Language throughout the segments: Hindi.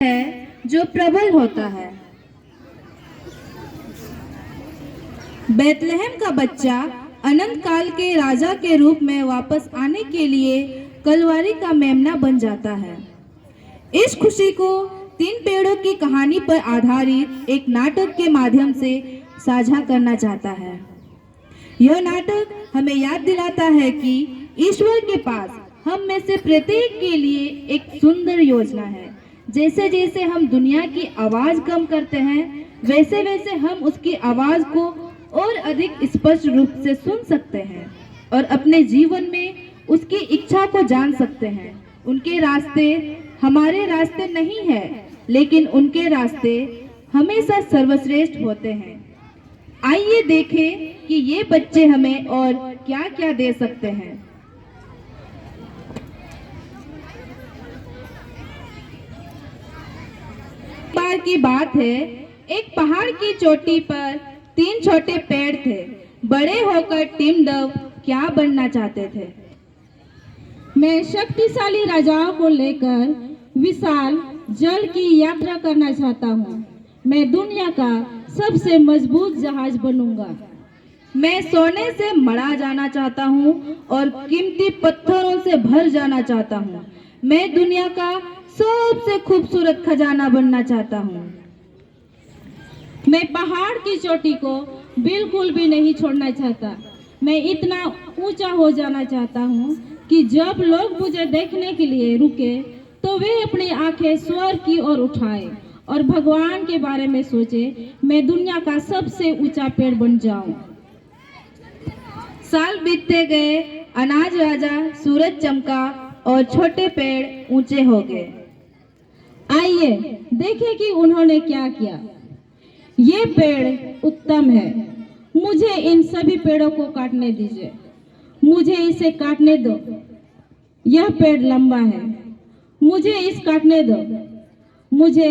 है जो प्रबल होता है। बेतलहम का बच्चा अनंत काल के राजा के रूप में वापस आने के लिए कलवारी का मेमना बन जाता है। इस खुशी को 3 पेड़ों की कहानी पर आधारित एक नाटक के माध्यम से साझा करना चाहता है। यह नाटक हमें याद दिलाता है कि ईश्वर के पास हम में से प्रत्येक के लिए एक सुंदर योजना है। जैसे जैसे हम दुनिया की आवाज कम करते हैं, वैसे वैसे हम उसकी आवाज को और अधिक स्पष्ट रूप से सुन सकते हैं और अपने जीवन में उसकी इच्छा को जान सकते हैं। उनके रास्ते हमारे रास्ते नहीं है, लेकिन उनके रास्ते हमेशा सर्वश्रेष्ठ होते हैं। आइए देखें कि ये बच्चे हमें और क्या क्या दे सकते हैं। बार की बात है, एक पहाड़ की चोटी पर 3 छोटे पेड़ थे। बड़े होकर टिमडव क्या बनना चाहते थे? मैं शक्तिशाली राजाओं को लेकर विशाल जल की यात्रा करना चाहता हूँ। मैं दुनिया का सबसे मजबूत जहाज बनूंगा। मैं सोने से मढ़ा जाना चाहता हूँ और कीमती पत्थरों से भर जाना चाहता हूँ। मैं दुनिया का सबसे खूबसूरत खजाना बनना चाहता हूँ। मैं पहाड़ की चोटी को बिल्कुल भी नहीं छोड़ना चाहता। मैं इतना ऊंचा हो जाना चाहता हूँ कि जब लोग मुझे देखने के लिए रुके तो वे अपनी आंखें स्वर्ग की ओर उठाए और भगवान के बारे में सोचे। मैं दुनिया का सबसे ऊंचा पेड़ बन जाऊं। साल बीतते गए, अनाज राजा, सूरज चमका और छोटे पेड़ ऊंचे हो गए। आइए देखें कि उन्होंने क्या किया। ये पेड़ उत्तम है। मुझे इन सभी पेड़ों को काटने दीजिए। मुझे इसे काटने दो। यह पेड़ लंबा है। मुझे इस काटने दो। मुझे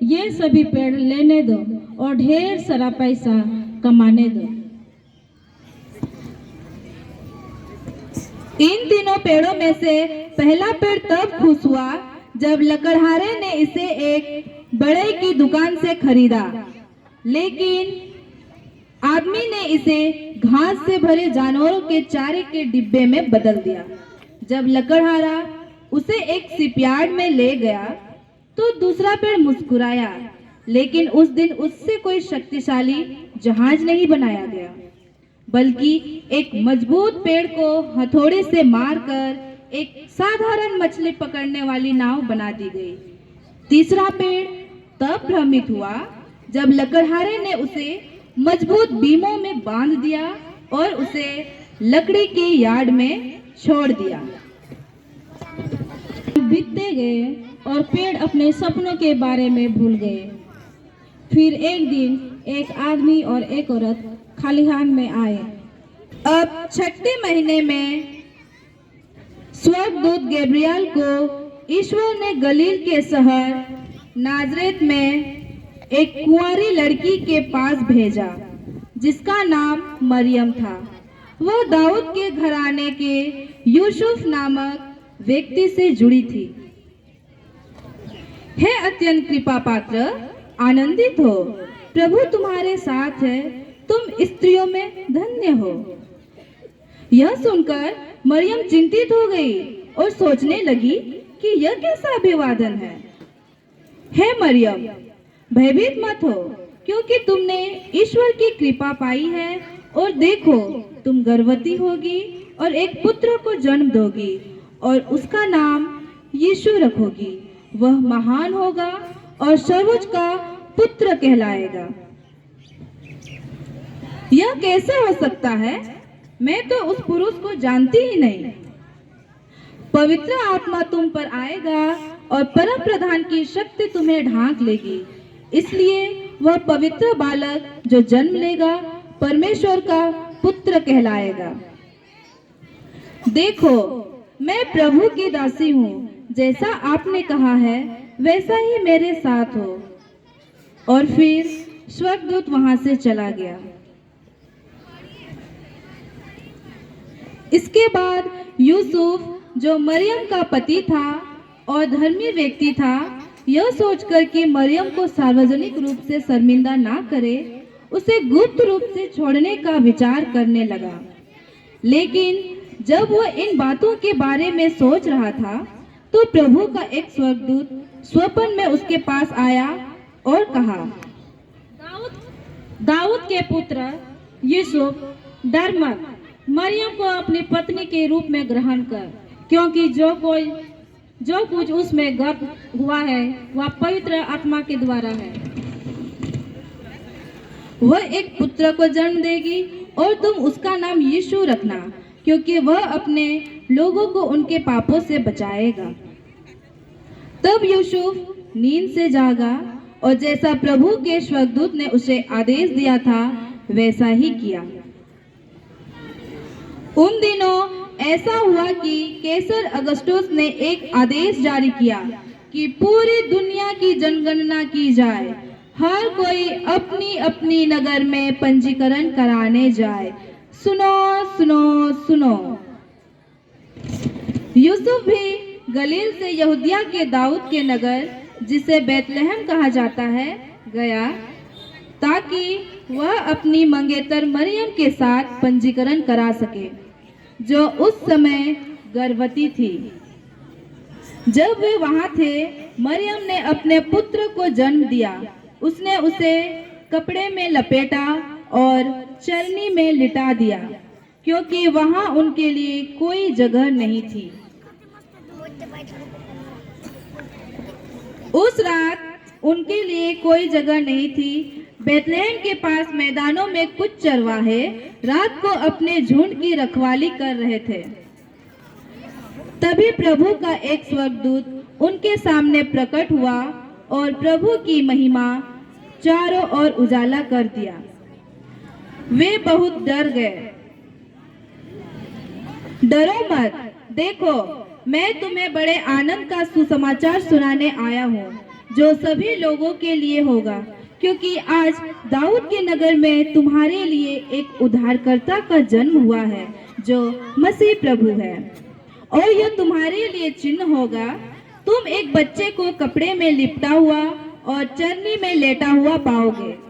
ये सभी पेड़ लेने दो और ढेर सारा पैसा कमाने दो। इन तीनों पेड़ों में से पहला पेड़ तब खुश हुआ जब लकड़हारे ने इसे एक बड़े की दुकान से खरीदा, लेकिन आदमी ने इसे घास से भरे जानवरों के चारे के डिब्बे में बदल दिया। जब लकड़हारा उसे एक शिपयार्ड में ले गया तो दूसरा पेड़ मुस्कुराया, लेकिन उस दिन उससे कोई शक्तिशाली जहाज नहीं बनाया गया, बल्कि एक मजबूत पेड़ को हथौड़े से मारकर एक साधारण मछली पकड़ने वाली नाव बना दी गई। तीसरा पेड़ तब भ्रमित हुआ जब लकड़हारे ने उसे मजबूत बीमों में बांध दिया और उसे लकड़ी के यार्ड में छोड़ दिया। बीतते गए और पेड़ अपने सपनों के बारे में भूल गए। फिर एक दिन एक आदमी और एक औरत खलिहान में आए। अब 6 महीने में स्वर्गदूत गैब्रियल को ईश्वर ने गलील के शहर नाजरेत में एक कुंवारी लड़की के पास भेजा, जिसका नाम मरियम था। वह दाऊद के घराने के यूसुफ नामक व्यक्ति से जुड़ी थी। हे अत्यंत कृपा पात्र, आनंदित हो, प्रभु तुम्हारे साथ है, तुम स्त्रियों में धन्य हो। यह सुनकर मरियम चिंतित हो गई और सोचने लगी कि यह कैसा अभिवादन है। हे मरियम, भयभीत मत हो, क्योंकि तुमने ईश्वर की कृपा पाई है, और देखो तुम गर्भवती होगी और एक पुत्र को जन्म दोगी और उसका नाम यीशु रखोगी। वह महान होगा और सर्वोच्च का पुत्र कहलाएगा। यह कैसे हो सकता है? मैं तो उस पुरुष को जानती ही नहीं। पवित्र आत्मा तुम पर आएगा और परम प्रधान की शक्ति तुम्हें ढांक लेगी, इसलिए वह पवित्र बालक जो जन्म लेगा परमेश्वर का पुत्र कहलाएगा। देखो, मैं प्रभु की दासी हूँ, जैसा आपने कहा है वैसा ही मेरे साथ हो। और फिर स्वर्गदूत वहां से चला गया। इसके बाद यूसुफ, जो मरियम का पति था और धर्मी व्यक्ति था, यह सोचकर कि मरियम को सार्वजनिक रूप से शर्मिंदा ना करे, उसे गुप्त रूप से छोड़ने का विचार करने लगा। लेकिन जब वह इन बातों के बारे में सोच रहा था, तो प्रभु का एक स्वर्गदूत स्वप्न में उसके पास आया और कहा, दाऊद के पुत्र यूसुफ, डर मत, मरियम को अपनी पत्नी के रूप में ग्रहण कर, क्योंकि जो कुछ उसमें गर्भ हुआ है वह पवित्र आत्मा के द्वारा है। वह एक पुत्र को जन्म देगी और तुम उसका नाम यीशु रखना, क्योंकि वह अपने लोगों को उनके पापों से बचाएगा। तब यूसुफ नींद से जागा और जैसा प्रभु के स्वर्गदूत ने उसे आदेश दिया था वैसा ही किया। उन दिनों ऐसा हुआ कि कैसर अगस्टुस ने एक आदेश जारी किया कि पूरी दुनिया की जनगणना की जाए, हर कोई अपनी अपनी नगर में पंजीकरण कराने जाए। सुनो सुनो सुनो। यूसुफ भी गलील से यहूदिया के दाऊद के नगर, जिसे बैतलहम कहा जाता है, गया ताकि वह अपनी मंगेतर मरियम के साथ पंजीकरण करा सके, जो उस समय गर्भवती थी। जब वे वहां थे, मरियम ने अपने पुत्र को जन्म दिया। उसने उसे कपड़े में लपेटा और चरनी में लिटा दिया, क्योंकि वहां उनके लिए कोई जगह नहीं थी। उस रात उनके लिए कोई जगह नहीं थी। बैतलहम के पास मैदानों में कुछ चरवाहे रात को अपने झुंड की रखवाली कर रहे थे। तभी प्रभु का एक स्वर्गदूत उनके सामने प्रकट हुआ और प्रभु की महिमा चारों ओर उजाला कर दिया। वे बहुत डर गए। डरो मत, देखो मैं तुम्हें बड़े आनंद का सुसमाचार सुनाने आया हूँ, जो सभी लोगों के लिए होगा, क्योंकि आज दाऊद के नगर में तुम्हारे लिए एक उद्धारकर्ता का जन्म हुआ है, जो मसीह प्रभु है। और यह तुम्हारे लिए चिन्ह होगा, तुम एक बच्चे को कपड़े में लिपटा हुआ और चरनी में लेटा हुआ पाओगे।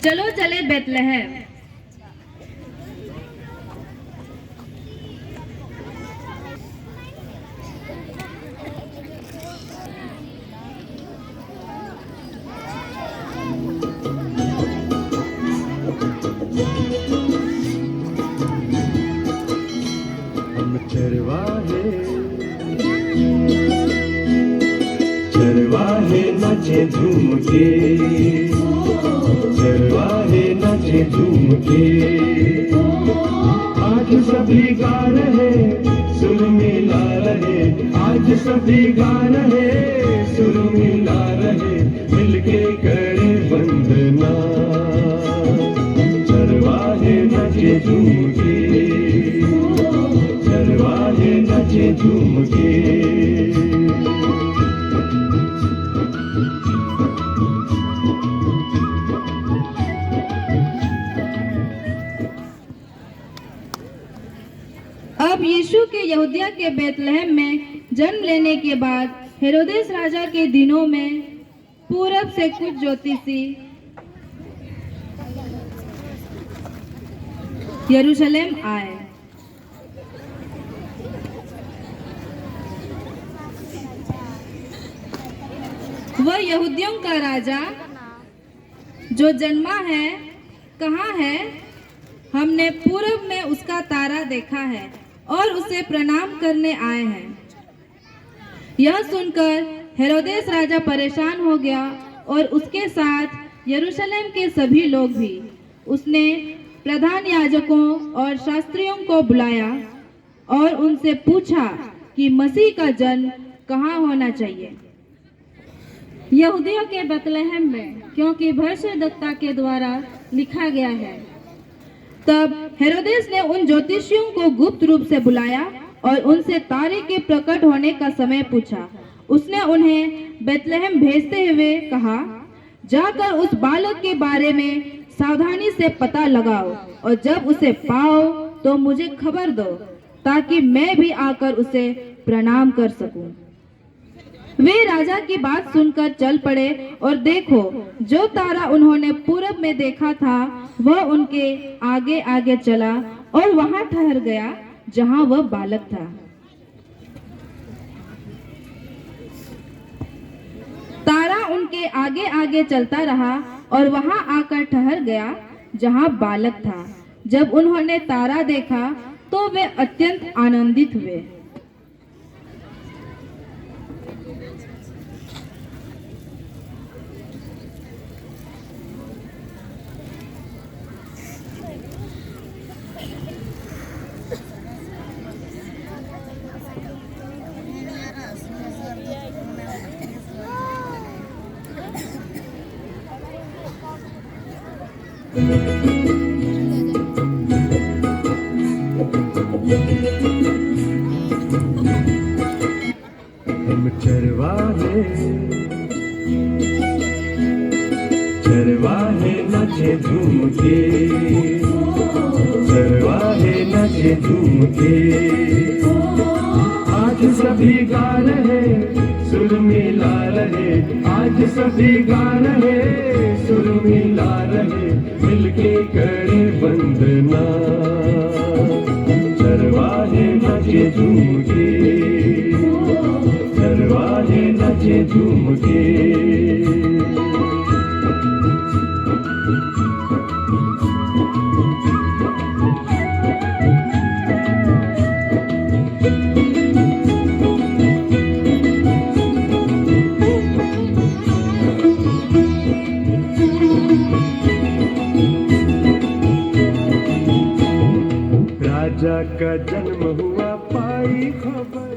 चलो चले बैतलहम। हम चरवाहे नाचे झूम के, चरवाहे नाचे झूम के। आज सभी गा रहे, सुर मिला रहे, आज सभी गा रहे, सुर मिला रहे, मिलके करे वंदना। चरवाहे नाचे झूम के, चरवाहे नाचे झूम के। अब यीशु के यहूदिया के बैतलहम में जन्म लेने के बाद हेरोदेस राजा के दिनों में पूरब से कुछ ज्योतिषी यरूशलेम आए। वह यहूदियों का राजा जो जन्मा है कहाँ है? हमने पूरब में उसका तारा देखा है और उसे प्रणाम करने आए हैं। यह सुनकर हेरोदेस राजा परेशान हो गया और उसके साथ यरूशलेम के सभी लोग भी। उसने प्रधान याजकों और शास्त्रियों को बुलाया और उनसे पूछा कि मसीह का जन्म कहाँ होना चाहिए। यहूदियों के बेतलहम में, क्योंकि भविष्यद्वक्ता के द्वारा लिखा गया है। तब हेरोदेस ने उन ज्योतिषियों को गुप्त रूप से बुलाया और उनसे तारे के प्रकट होने का समय पूछा। उसने उन्हें बेतलहम भेजते हुए कहा, जाकर उस बालक के बारे में सावधानी से पता लगाओ और जब उसे पाओ तो मुझे खबर दो, ताकि मैं भी आकर उसे प्रणाम कर सकूं। वे राजा की बात सुनकर चल पड़े और देखो, जो तारा उन्होंने पूरब में देखा था वह उनके आगे आगे चला और वहां ठहर गया जहां वह बालक था। तारा उनके आगे आगे चलता रहा और वहां आकर ठहर गया जहां बालक था। जब उन्होंने तारा देखा तो वे अत्यंत आनंदित हुए। हम चरवाहे चरवाहे नाचे झूम के, चरवाहे नाचे झूम के। आज सभी गा रहे सुर मिला रहे, आज सभी गा रहे सुर मिला रहे, मिलके करे वंदना। चरवाहे नाचे झूम के, चरवाहे नाचे झूम के। राजा का जन्म हुआ पाई खबर,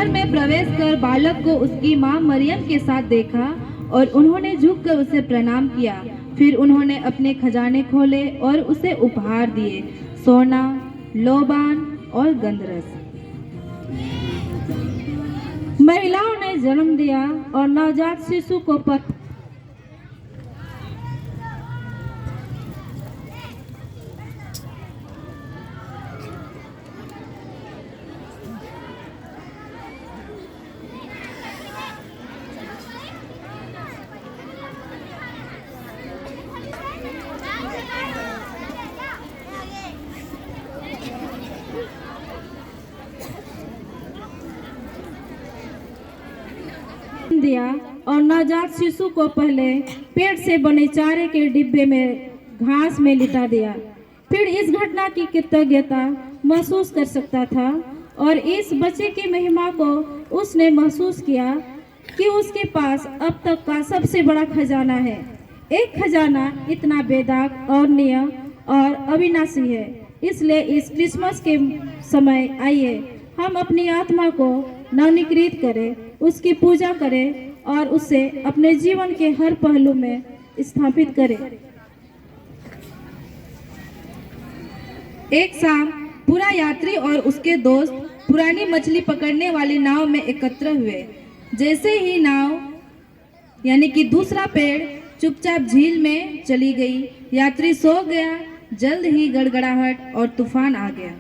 घर में प्रवेश कर बालक को उसकी मां मरियम के साथ देखा और उन्होंने झुककर उसे प्रणाम किया। फिर उन्होंने अपने खजाने खोले और उसे उपहार दिए, सोना, लोबान और गंधरस। महिलाओं ने जन्म दिया और नवजात शिशु को दिया और नवजात शिशु को पहले पेट से बने चारे के डिब्बे में घास में लिटा दिया। फिर इस घटना की कृतज्ञता महसूस कर सकता था और इस बच्चे की महिमा को उसने महसूस किया कि उसके पास अब तक का सबसे बड़ा खजाना है। एक खजाना इतना बेदाग और नियम और अविनाशी है। इसलिए इस क्रिसमस के समय आइए हम अपनी आत्मा को नवीनीकृत करें, उसकी पूजा करें और उसे अपने जीवन के हर पहलू में स्थापित करें। एक शाम पूरा यात्री और उसके दोस्त पुरानी मछली पकड़ने वाली नाव में एकत्र हुए। जैसे ही नाव यानी कि दूसरा पेड़ चुपचाप झील में चली गई, यात्री सो गया। जल्द ही गड़गड़ाहट और तूफान आ गया।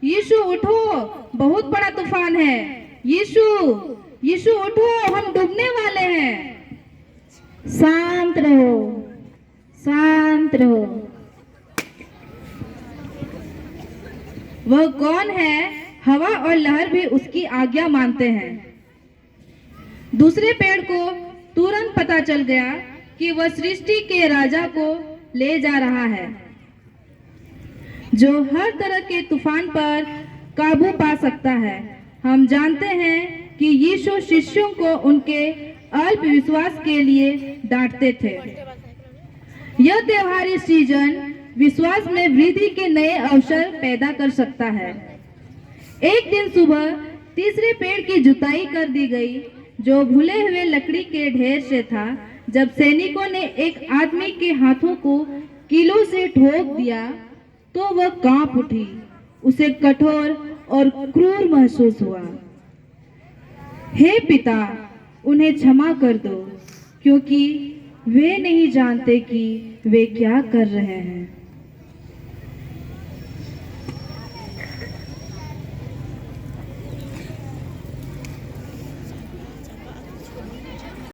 यीशु उठो, बहुत बड़ा तूफान है। यीशु उठो, हम डूबने वाले हैं। शांत रहो, शांत रहो। वह कौन है? हवा और लहर भी उसकी आज्ञा मानते हैं। दूसरे पेड़ को तुरंत पता चल गया कि वह सृष्टि के राजा को ले जा रहा है, जो हर तरह के तूफान पर काबू पा सकता है। हम जानते हैं कि यीशु शिष्यों को उनके अल्प विश्वास के लिए डांटते थे। यह त्योहारी सीजन विश्वास में वृद्धि के नए अवसर पैदा कर सकता है। एक दिन सुबह तीसरे पेड़ की जुताई कर दी गई, जो भूले हुए लकड़ी के ढेर से था। जब सैनिकों ने एक आदमी के हाथों को कीलों से ठोक दिया तो वह कांप उठी। उसे कठोर और क्रूर महसूस हुआ। हे पिता, उन्हें क्षमा कर दो, क्योंकि वे नहीं जानते कि वे क्या कर रहे हैं।